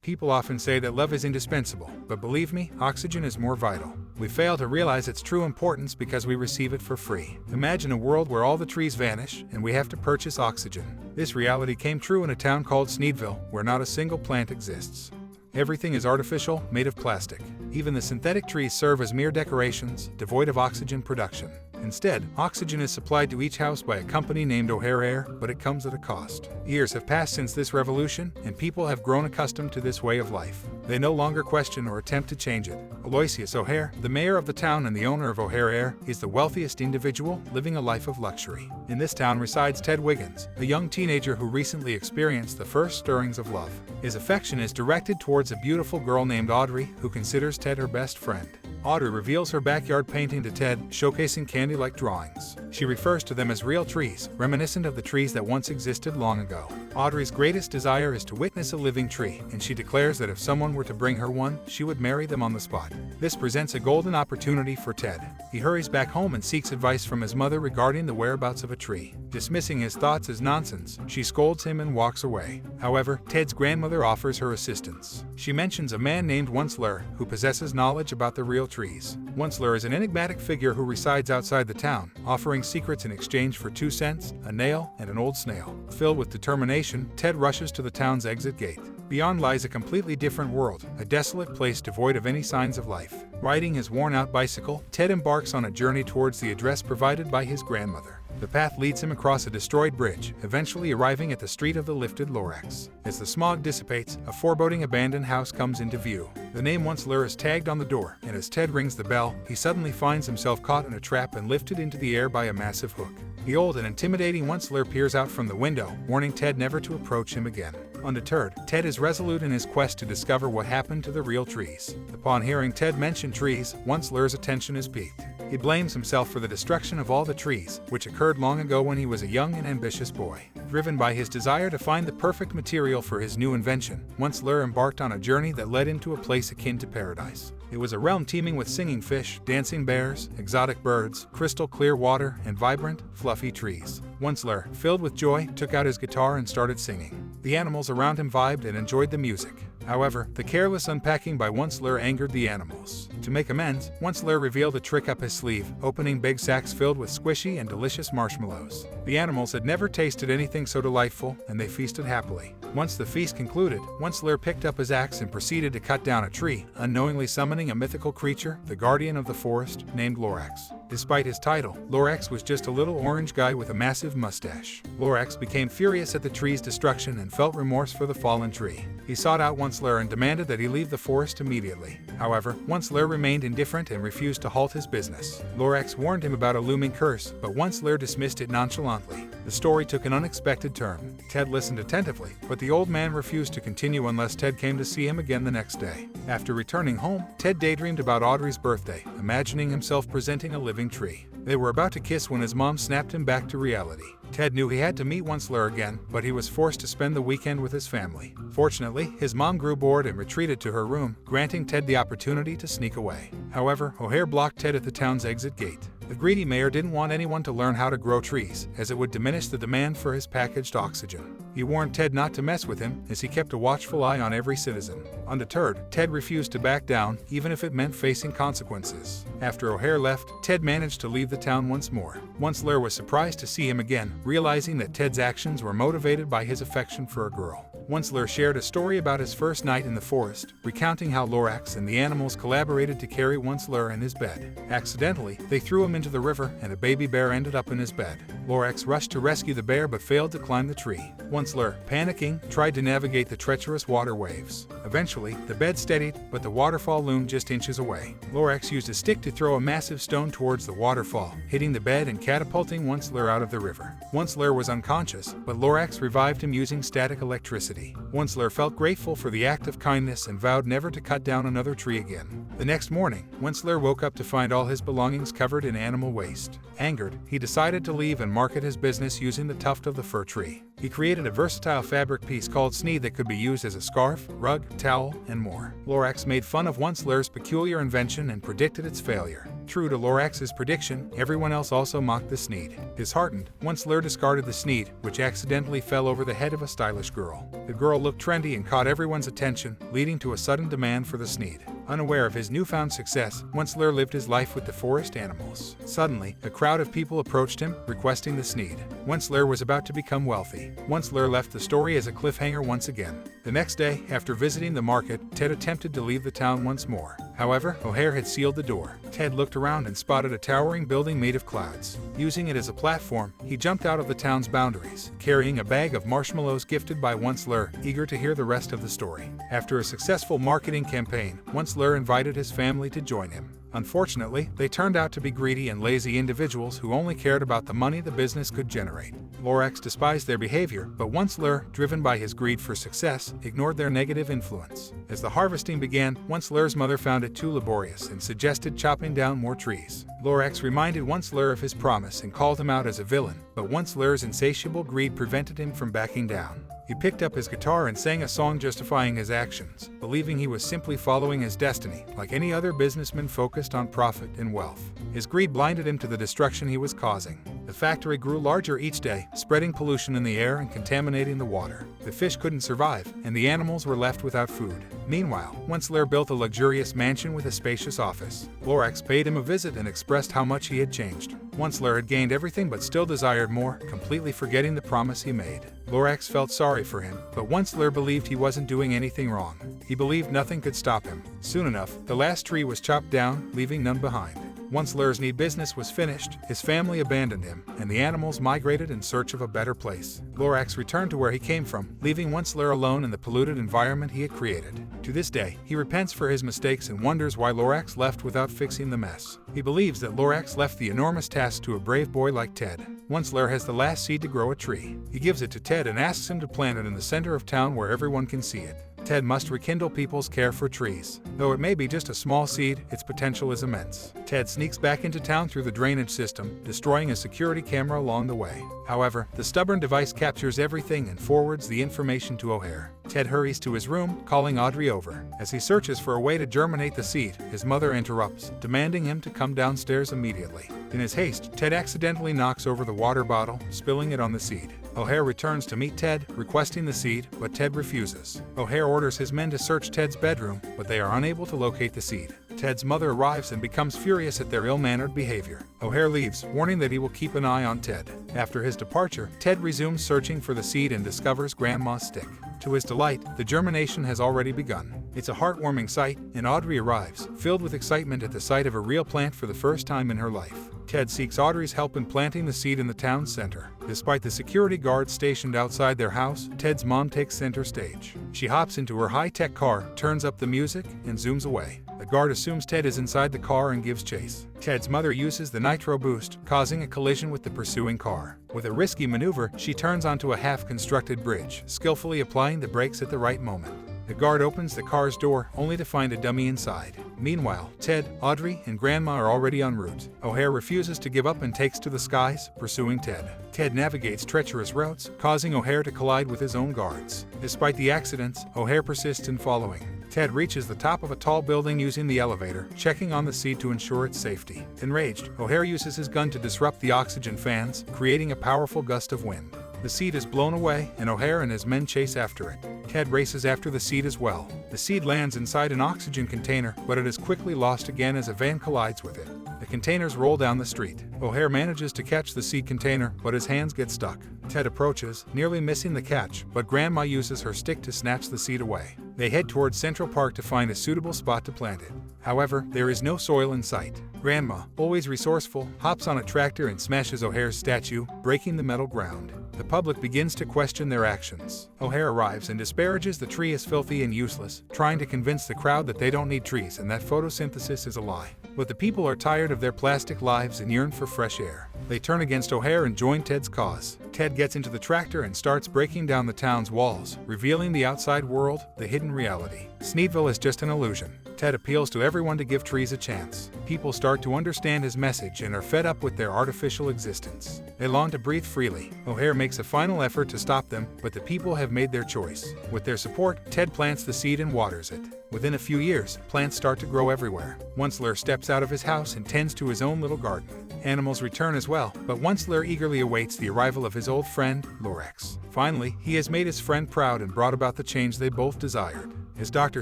People often say that love is indispensable, but believe me, oxygen is more vital. We fail to realize its true importance because we receive it for free. Imagine a world where all the trees vanish and we have to purchase oxygen. This reality came true in a town called Sneedville, where not a single plant exists. Everything is artificial, made of plastic. Even the synthetic trees serve as mere decorations, devoid of oxygen production. Instead, oxygen is supplied to each house by a company named O'Hare Air, but it comes at a cost. Years have passed since this revolution, and people have grown accustomed to this way of life. They no longer question or attempt to change it. Aloysius O'Hare, the mayor of the town and the owner of O'Hare Air, is the wealthiest individual living a life of luxury. In this town resides Ted Wiggins, a young teenager who recently experienced the first stirrings of love. His affection is directed towards a beautiful girl named Audrey, who considers Ted her best friend. Audrey reveals her backyard painting to Ted, showcasing candy-like drawings. She refers to them as real trees, reminiscent of the trees that once existed long ago. Audrey's greatest desire is to witness a living tree, and she declares that if someone were to bring her one, she would marry them on the spot. This presents a golden opportunity for Ted. He hurries back home and seeks advice from his mother regarding the whereabouts of a tree. Dismissing his thoughts as nonsense, she scolds him and walks away. However, Ted's grandmother offers her assistance. She mentions a man named Onceler, who possesses knowledge about the real trees. Onceler is an enigmatic figure who resides outside the town, offering secrets in exchange for 2 cents, a nail, and an old snail. Filled with determination, Ted rushes to the town's exit gate. Beyond lies a completely different world, a desolate place devoid of any signs of life. Riding his worn-out bicycle, Ted embarks on a journey towards the address provided by his grandmother. The path leads him across a destroyed bridge, eventually arriving at the street of the lifted Lorax. As the smog dissipates, a foreboding abandoned house comes into view. The name Onceler is tagged on the door, and as Ted rings the bell, he suddenly finds himself caught in a trap and lifted into the air by a massive hook. The old and intimidating Onceler peers out from the window, warning Ted never to approach him again. Undeterred, Ted is resolute in his quest to discover what happened to the real trees. Upon hearing Ted mention trees, Onceler's attention is piqued. He blames himself for the destruction of all the trees, which occurred long ago when he was a young and ambitious boy. Driven by his desire to find the perfect material for his new invention, Onceler embarked on a journey that led him to a place akin to paradise. It was a realm teeming with singing fish, dancing bears, exotic birds, crystal clear water, and vibrant, fluffy trees. Onceler, filled with joy, took out his guitar and started singing. The animals around him vibed and enjoyed the music. However, the careless unpacking by Onceler angered the animals. To make amends, Onceler revealed a trick up his sleeve, opening big sacks filled with squishy and delicious marshmallows. The animals had never tasted anything so delightful, and they feasted happily. Once the feast concluded, Onceler picked up his axe and proceeded to cut down a tree, unknowingly summoning a mythical creature, the guardian of the forest, named Lorax. Despite his title, Lorax was just a little orange guy with a massive mustache. Lorax became furious at the tree's destruction and felt remorse for the fallen tree. He sought out Onceler and demanded that he leave the forest immediately. However, Onceler remained indifferent and refused to halt his business. Lorax warned him about a looming curse, but Onceler dismissed it nonchalantly. The story took an unexpected turn. Ted listened attentively, but the old man refused to continue unless Ted came to see him again the next day. After returning home, Ted daydreamed about Audrey's birthday, imagining himself presenting a living tree. They were about to kiss when his mom snapped him back to reality. Ted knew he had to meet Onceler again, but he was forced to spend the weekend with his family. Fortunately, his mom grew bored and retreated to her room, granting Ted the opportunity to sneak away. However, O'Hare blocked Ted at the town's exit gate. The greedy mayor didn't want anyone to learn how to grow trees, as it would diminish the demand for his packaged oxygen. He warned Ted not to mess with him, as he kept a watchful eye on every citizen. Undeterred, Ted refused to back down, even if it meant facing consequences. After O'Hare left, Ted managed to leave the town once more. Onceler was surprised to see him again, realizing that Ted's actions were motivated by his affection for a girl. Onceler shared a story about his first night in the forest, recounting how Lorax and the animals collaborated to carry Onceler in his bed. Accidentally, they threw him into the river, and a baby bear ended up in his bed. Lorax rushed to rescue the bear but failed to climb the tree. Onceler, panicking, tried to navigate the treacherous water waves. Eventually, the bed steadied, but the waterfall loomed just inches away. Lorax used a stick to throw a massive stone towards the waterfall, hitting the bed and catapulting Onceler out of the river. Onceler was unconscious, but Lorax revived him using static electricity. Onceler felt grateful for the act of kindness and vowed never to cut down another tree again. The next morning, Onceler woke up to find all his belongings covered in animal waste. Angered, he decided to leave and market his business using the tuft of the fir tree. He created a versatile fabric piece called Sneed that could be used as a scarf, rug, towel, and more. Lorax made fun of Onceler's peculiar invention and predicted its failure. True to Lorax's prediction, everyone else also mocked the Sneed. Disheartened, once Lur discarded the Sneed, which accidentally fell over the head of a stylish girl. The girl looked trendy and caught everyone's attention, leading to a sudden demand for the Sneed. Unaware of his newfound success, once Lur lived his life with the forest animals. Suddenly, a crowd of people approached him, requesting the Sneed. Once Lur was about to become wealthy. Once Lur left the story as a cliffhanger once again. The next day, after visiting the market, Ted attempted to leave the town once more. However, O'Hare had sealed the door. Ted looked around and spotted a towering building made of clouds. Using it as a platform, he jumped out of the town's boundaries, carrying a bag of marshmallows gifted by Once Lur, eager to hear the rest of the story. After a successful marketing campaign, Once Lur invited his family to join him. Unfortunately, they turned out to be greedy and lazy individuals who only cared about the money the business could generate. Lorax despised their behavior, but Once Lur, driven by his greed for success, ignored their negative influence. As the harvesting began, Once Lur's mother found it too laborious and suggested chopping down more trees. Lorax reminded Once Lur of his promise and called him out as a villain, but Once Lur's insatiable greed prevented him from backing down. He picked up his guitar and sang a song justifying his actions, believing he was simply following his destiny, like any other businessman focused on profit and wealth. His greed blinded him to the destruction he was causing. The factory grew larger each day, spreading pollution in the air and contaminating the water. The fish couldn't survive, and the animals were left without food. Meanwhile, Once Lur built a luxurious mansion with a spacious office. Lorax paid him a visit and expressed how much he had changed. Once Lur had gained everything but still desired more, completely forgetting the promise he made. Lorax felt sorry for him, but Once Lur believed he wasn't doing anything wrong. He believed nothing could stop him. Soon enough, the last tree was chopped down, leaving none behind. Once Lur's need business was finished, his family abandoned him, and the animals migrated in search of a better place. Lorax returned to where he came from, leaving Once Lur alone in the polluted environment he had created. To this day, he repents for his mistakes and wonders why Lorax left without fixing the mess. He believes that Lorax left the enormous task to a brave boy like Ted. Once Lur has the last seed to grow a tree. He gives it to Ted and asks him to plant it in the center of town where everyone can see it. Ted must rekindle people's care for trees. Though it may be just a small seed, its potential is immense. Ted sneaks back into town through the drainage system, destroying a security camera along the way. However, the stubborn device captures everything and forwards the information to O'Hare. Ted hurries to his room, calling Audrey over. As he searches for a way to germinate the seed, his mother interrupts, demanding him to come downstairs immediately. In his haste, Ted accidentally knocks over the water bottle, spilling it on the seed. O'Hare returns to meet Ted, requesting the seed, but Ted refuses. O'Hare orders his men to search Ted's bedroom, but they are unable to locate the seed. Ted's mother arrives and becomes furious at their ill-mannered behavior. O'Hare leaves, warning that he will keep an eye on Ted. After his departure, Ted resumes searching for the seed and discovers Grandma's stick. To his delight, the germination has already begun. It's a heartwarming sight, and Audrey arrives, filled with excitement at the sight of a real plant for the first time in her life. Ted seeks Audrey's help in planting the seed in the town center. Despite the security guards stationed outside their house, Ted's mom takes center stage. She hops into her high-tech car, turns up the music, and zooms away. The guard assumes Ted is inside the car and gives chase. Ted's mother uses the nitro boost, causing a collision with the pursuing car. With a risky maneuver, she turns onto a half-constructed bridge, skillfully applying the brakes at the right moment. The guard opens the car's door, only to find a dummy inside. Meanwhile, Ted, Audrey, and Grandma are already en route. O'Hare refuses to give up and takes to the skies, pursuing Ted. Ted navigates treacherous routes, causing O'Hare to collide with his own guards. Despite the accidents, O'Hare persists in following. Ted reaches the top of a tall building using the elevator, checking on the seed to ensure its safety. Enraged, O'Hare uses his gun to disrupt the oxygen fans, creating a powerful gust of wind. The seed is blown away, and O'Hare and his men chase after it. Ted races after the seed as well. The seed lands inside an oxygen container, but it is quickly lost again as a van collides with it. The containers roll down the street. O'Hare manages to catch the seed container, but his hands get stuck. Ted approaches, nearly missing the catch, but Grandma uses her stick to snatch the seed away. They head towards Central Park to find a suitable spot to plant it. However, there is no soil in sight. Grandma, always resourceful, hops on a tractor and smashes O'Hare's statue, breaking the metal ground. The public begins to question their actions. O'Hare arrives and disparages the tree as filthy and useless, trying to convince the crowd that they don't need trees and that photosynthesis is a lie. But the people are tired of their plastic lives and yearn for fresh air. They turn against O'Hare and join Ted's cause. Ted gets into the tractor and starts breaking down the town's walls, revealing the outside world, the hidden reality. Sneedville is just an illusion. Ted appeals to everyone to give trees a chance. People start to understand his message and are fed up with their artificial existence. They long to breathe freely. O'Hare makes a final effort to stop them, but the people have made their choice. With their support, Ted plants the seed and waters it. Within a few years, plants start to grow everywhere. Once steps out of his house and tends to his own little garden. Animals return as well, but Once eagerly awaits the arrival of his old friend, Lorax. Finally, he has made his friend proud and brought about the change they both desired. As Dr.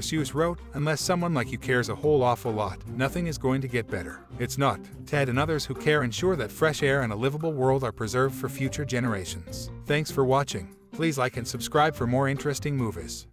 Seuss wrote, unless someone like you cares a whole awful lot, nothing is going to get better. It's not. Ted and others who care ensure that fresh air and a livable world are preserved for future generations. Thanks for watching. Please like and subscribe for more interesting movies.